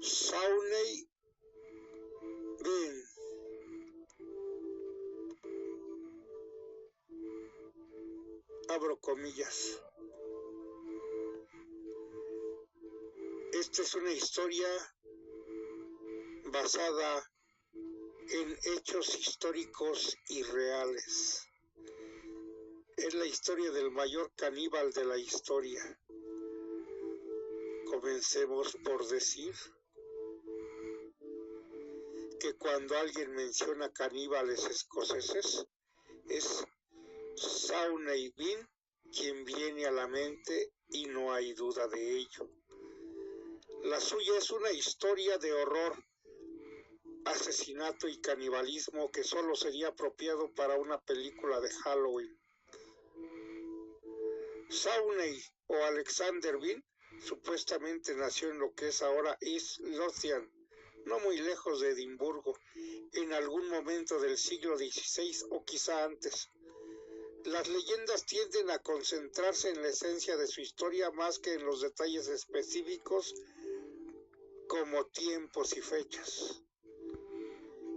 Sawney Bean. Abro comillas. Esta es una historia basada en hechos históricos y reales. Es la historia del mayor caníbal de la historia. Comencemos por decir que cuando alguien menciona caníbales escoceses, es Sawney Bean quien viene a la mente y no hay duda de ello. La suya es una historia de horror, asesinato y canibalismo que solo sería apropiado para una película de Halloween. Sawney o Alexander Bean supuestamente nació en lo que es ahora East Lothian, no muy lejos de Edimburgo, en algún momento del siglo XVI o quizá antes. Las leyendas tienden a concentrarse en la esencia de su historia más que en los detalles específicos como tiempos y fechas.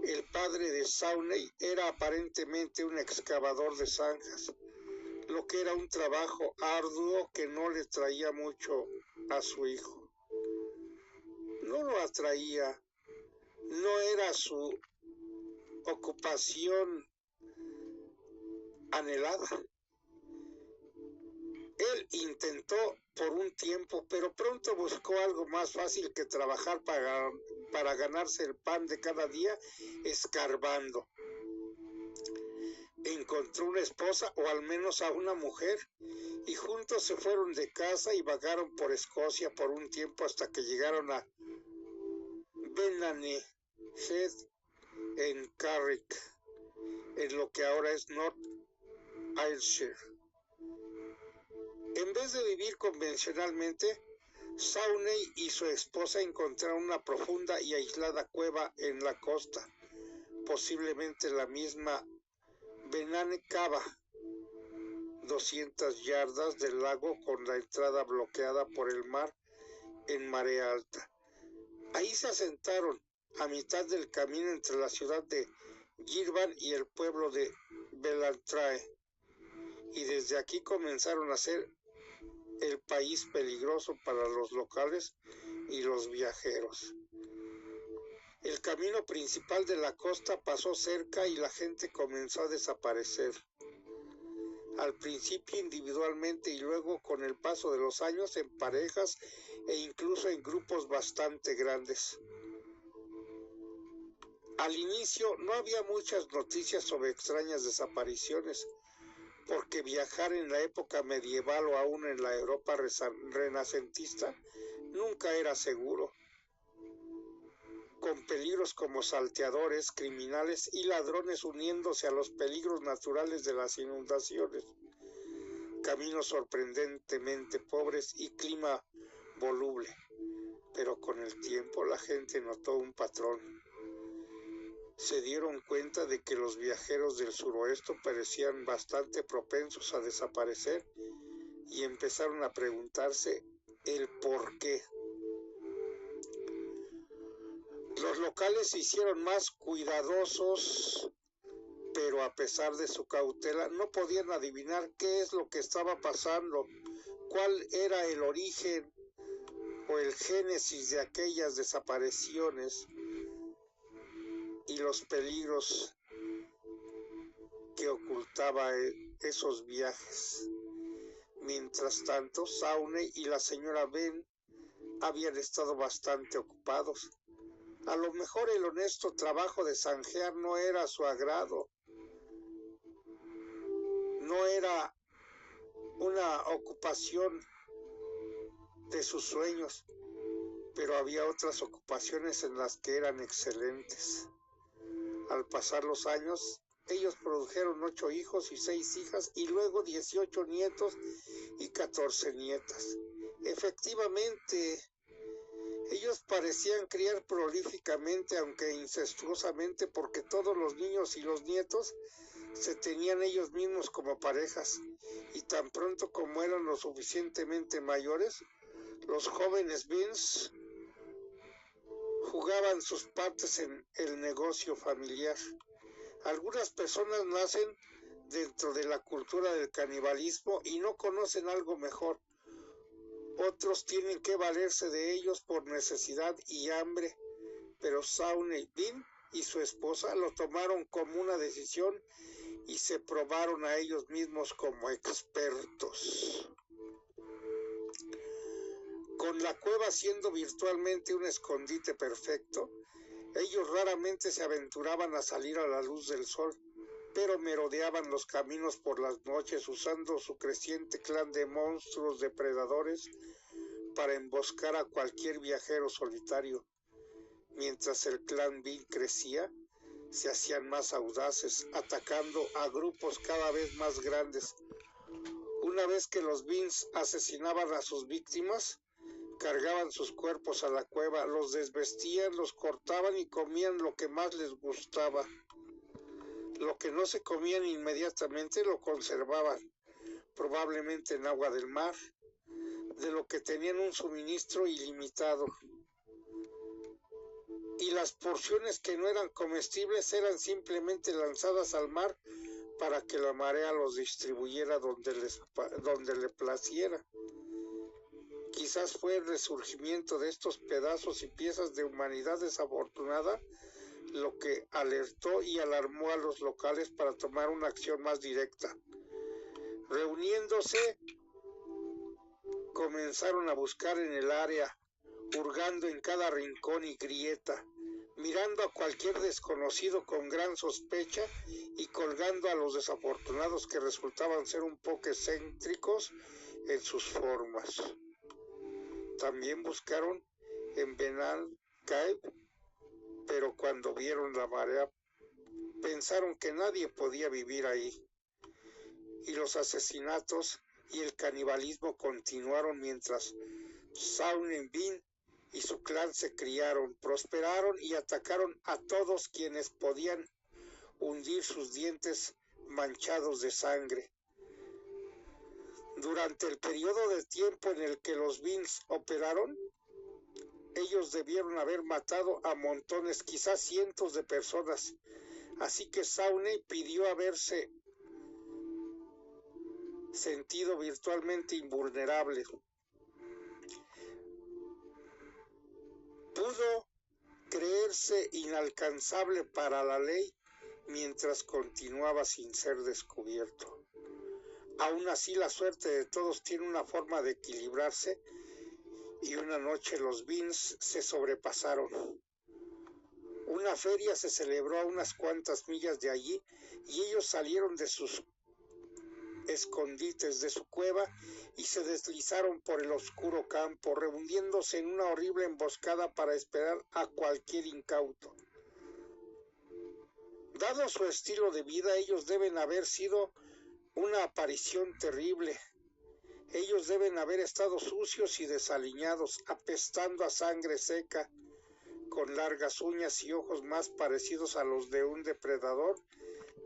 El padre de Sawney era aparentemente un excavador de zanjas, lo que era un trabajo arduo que no le traía mucho a su hijo. No lo atraía, no era su ocupación anhelada. Él intentó por un tiempo, pero pronto buscó algo más fácil que trabajar para ganarse el pan de cada día escarbando. Encontró una esposa, o al menos a una mujer, y juntos se fueron de casa y vagaron por Escocia por un tiempo hasta que llegaron a Benane Head en Carrick, en lo que ahora es North Ayrshire. En vez de vivir convencionalmente, Sawney y su esposa encontraron una profunda y aislada cueva en la costa, posiblemente la misma Benane Cava, 200 yardas del lago con la entrada bloqueada por el mar en marea alta. Ahí se asentaron a mitad del camino entre la ciudad de Girvan y el pueblo de Belantrae, y desde aquí comenzaron a ser el país peligroso para los locales y los viajeros. El camino principal de la costa pasó cerca y la gente comenzó a desaparecer. Al principio individualmente y luego con el paso de los años en parejas e incluso en grupos bastante grandes. Al inicio no había muchas noticias sobre extrañas desapariciones, porque viajar en la época medieval o aún en la Europa renacentista nunca era seguro, con peligros como salteadores, criminales y ladrones uniéndose a los peligros naturales de las inundaciones, caminos sorprendentemente pobres y clima voluble. Pero con el tiempo la gente notó un patrón. Se dieron cuenta de que los viajeros del suroeste parecían bastante propensos a desaparecer y empezaron a preguntarse el por qué. Los locales se hicieron más cuidadosos, pero a pesar de su cautela no podían adivinar qué es lo que estaba pasando, cuál era el origen o el génesis de aquellas desapariciones y los peligros que ocultaba esos viajes. Mientras tanto, Sawney y la señora Ben habían estado bastante ocupados. A lo mejor el honesto trabajo de zanjear no era a su agrado. No era una ocupación de sus sueños, pero había otras ocupaciones en las que eran excelentes. Al pasar los años, ellos produjeron 8 hijos y 6 hijas y luego 18 nietos y 14 nietas. Efectivamente, ellos parecían criar prolíficamente, aunque incestuosamente, porque todos los niños y los nietos se tenían ellos mismos como parejas, y tan pronto como eran lo suficientemente mayores, los jóvenes Beans jugaban sus partes en el negocio familiar. Algunas personas nacen dentro de la cultura del canibalismo y no conocen algo mejor. Otros tienen que valerse de ellos por necesidad y hambre, pero Sawney Bean y su esposa lo tomaron como una decisión y se probaron a ellos mismos como expertos. Con la cueva siendo virtualmente un escondite perfecto, ellos raramente se aventuraban a salir a la luz del sol, pero merodeaban los caminos por las noches usando su creciente clan de monstruos depredadores para emboscar a cualquier viajero solitario. Mientras el clan Bean crecía, se hacían más audaces, atacando a grupos cada vez más grandes. Una vez que los Beans asesinaban a sus víctimas, cargaban sus cuerpos a la cueva, los desvestían, los cortaban y comían lo que más les gustaba. Lo que no se comían inmediatamente lo conservaban, probablemente en agua del mar, de lo que tenían un suministro ilimitado. Y las porciones que no eran comestibles eran simplemente lanzadas al mar para que la marea los distribuyera donde le placiera. Quizás fue el resurgimiento de estos pedazos y piezas de humanidad desafortunada lo que alertó y alarmó a los locales para tomar una acción más directa. Reuniéndose, comenzaron a buscar en el área, hurgando en cada rincón y grieta, mirando a cualquier desconocido con gran sospecha y colgando a los desafortunados que resultaban ser un poco excéntricos en sus formas. También buscaron en Banana Cave, pero cuando vieron la marea, pensaron que nadie podía vivir ahí. Y los asesinatos y el canibalismo continuaron mientras Sawney Bean y su clan se criaron, prosperaron y atacaron a todos quienes podían hundir sus dientes manchados de sangre. Durante el periodo de tiempo en el que los Beans operaron, ellos debieron haber matado a montones, quizás cientos de personas. Así que Sawney pidió haberse sentido virtualmente invulnerable. Pudo creerse inalcanzable para la ley mientras continuaba sin ser descubierto. Aún así, la suerte de todos tiene una forma de equilibrarse y una noche los Beans se sobrepasaron. Una feria se celebró a unas cuantas millas de allí y ellos salieron de sus escondites, de su cueva, y se deslizaron por el oscuro campo, reuniéndose en una horrible emboscada para esperar a cualquier incauto. Dado su estilo de vida, ellos deben haber sido una aparición terrible. Ellos deben haber estado sucios y desaliñados, apestando a sangre seca, con largas uñas y ojos más parecidos a los de un depredador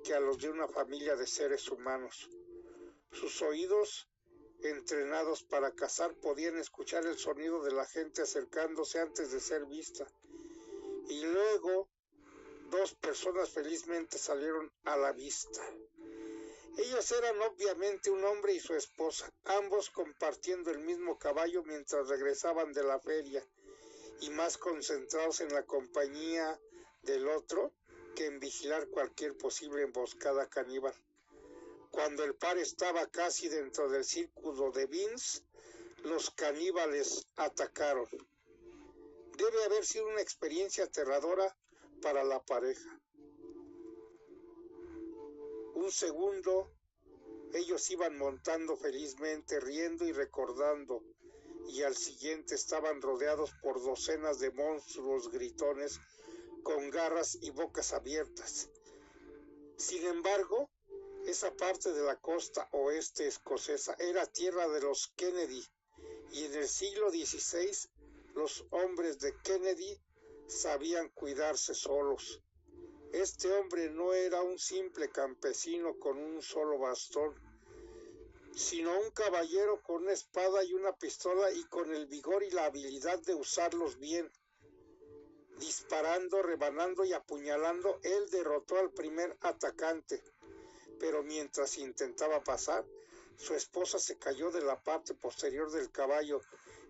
que a los de una familia de seres humanos. Sus oídos, entrenados para cazar, podían escuchar el sonido de la gente acercándose antes de ser vista. Y luego, dos personas felizmente salieron a la vista. Ellos eran obviamente un hombre y su esposa, ambos compartiendo el mismo caballo mientras regresaban de la feria, y más concentrados en la compañía del otro que en vigilar cualquier posible emboscada caníbal. Cuando el par estaba casi dentro del círculo de Beans, los caníbales atacaron. Debe haber sido una experiencia aterradora para la pareja. Un segundo, ellos iban montando felizmente, riendo y recordando, y al siguiente estaban rodeados por docenas de monstruos gritones con garras y bocas abiertas. Sin embargo, esa parte de la costa oeste escocesa era tierra de los Kennedy, y en el siglo XVI los hombres de Kennedy sabían cuidarse solos. Este hombre no era un simple campesino con un solo bastón, sino un caballero con una espada y una pistola y con el vigor y la habilidad de usarlos bien. Disparando, rebanando y apuñalando, él derrotó al primer atacante, pero mientras intentaba pasar, su esposa se cayó de la parte posterior del caballo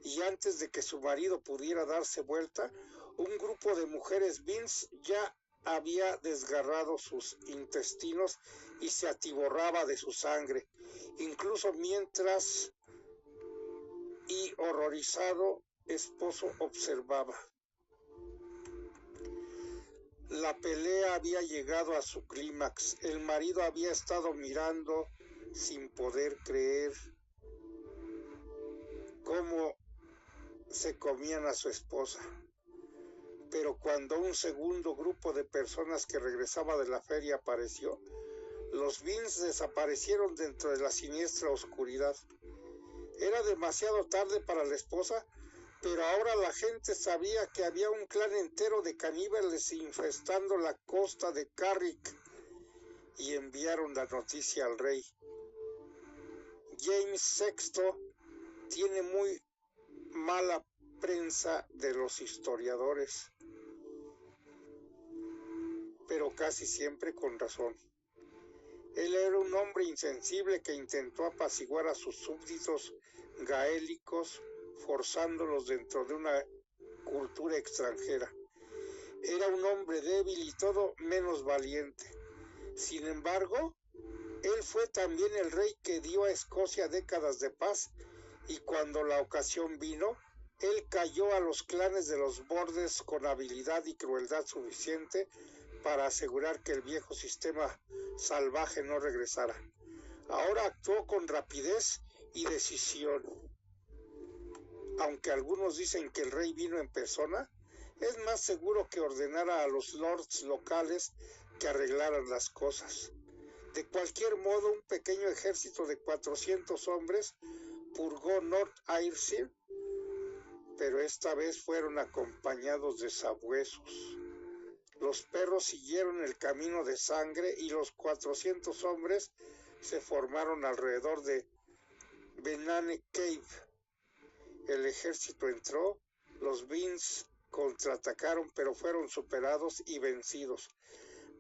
y antes de que su marido pudiera darse vuelta, un grupo de mujeres Beans ya había desgarrado sus intestinos y se atiborraba de su sangre, incluso mientras y horrorizado esposo observaba. La pelea había llegado a su clímax. El marido había estado mirando sin poder creer cómo se comían a su esposa. Pero cuando un segundo grupo de personas que regresaba de la feria apareció, los Beans desaparecieron dentro de la siniestra oscuridad. Era demasiado tarde para la esposa, pero ahora la gente sabía que había un clan entero de caníbales infestando la costa de Carrick y enviaron la noticia al rey. James VI tiene muy mala prensa de los historiadores, pero casi siempre con razón. Él era un hombre insensible que intentó apaciguar a sus súbditos gaélicos, forzándolos dentro de una cultura extranjera. Era un hombre débil y todo menos valiente. Sin embargo, él fue también el rey que dio a Escocia décadas de paz, y cuando la ocasión vino, él cayó a los clanes de los Bordes con habilidad y crueldad suficiente para asegurar que el viejo sistema salvaje no regresara. Ahora actuó con rapidez y decisión. Aunque algunos dicen que el rey vino en persona, es más seguro que ordenara a los lords locales que arreglaran las cosas. De cualquier modo, un pequeño ejército de 400 hombres purgó North Ayrshire, pero esta vez fueron acompañados de sabuesos. Los perros siguieron el camino de sangre y los 400 hombres se formaron alrededor de Benane Cave. El ejército entró, los Beans contraatacaron, pero fueron superados y vencidos.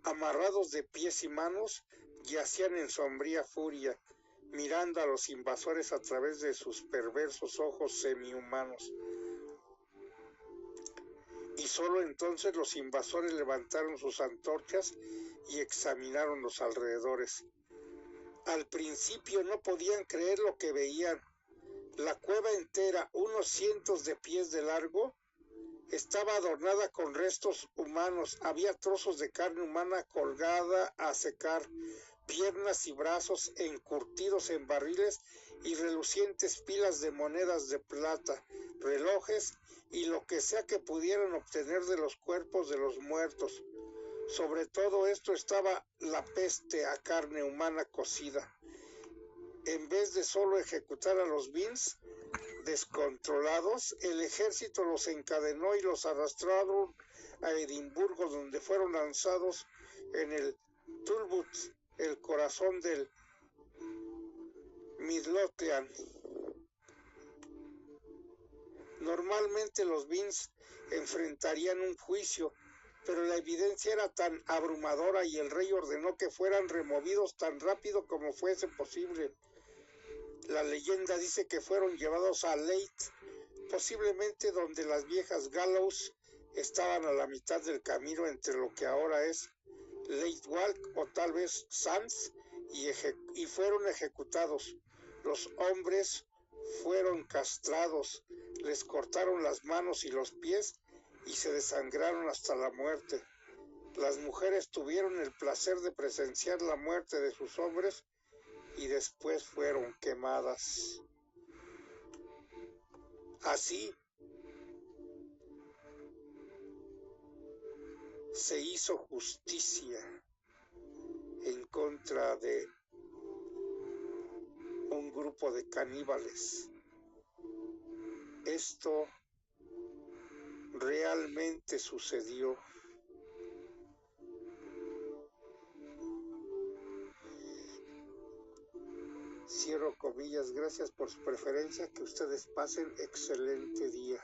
Amarrados de pies y manos, yacían en sombría furia, mirando a los invasores a través de sus perversos ojos semihumanos. Y solo entonces los invasores levantaron sus antorchas y examinaron los alrededores. Al principio no podían creer lo que veían. La cueva entera, unos cientos de pies de largo, estaba adornada con restos humanos. Había trozos de carne humana colgada a secar, piernas y brazos encurtidos en barriles y relucientes pilas de monedas de plata, relojes y lo que sea que pudieran obtener de los cuerpos de los muertos. Sobre todo esto estaba la peste a carne humana cocida. En vez de solo ejecutar a los Beans descontrolados, el ejército los encadenó y los arrastraron a Edimburgo, donde fueron lanzados en el Talbot, el corazón del Midlothian. Normalmente los Beans enfrentarían un juicio, pero la evidencia era tan abrumadora y el rey ordenó que fueran removidos tan rápido como fuese posible. La leyenda dice que fueron llevados a Leith, posiblemente donde las viejas Gallows estaban a la mitad del camino entre lo que ahora es Leithwalk o tal vez Sands, y fueron ejecutados. Los hombres fueron castrados, les cortaron las manos y los pies y se desangraron hasta la muerte. Las mujeres tuvieron el placer de presenciar la muerte de sus hombres y después fueron quemadas. Así se hizo justicia en contra de un grupo de caníbales. Esto realmente sucedió. Cierro comillas. Gracias por su preferencia. Que ustedes pasen excelente día.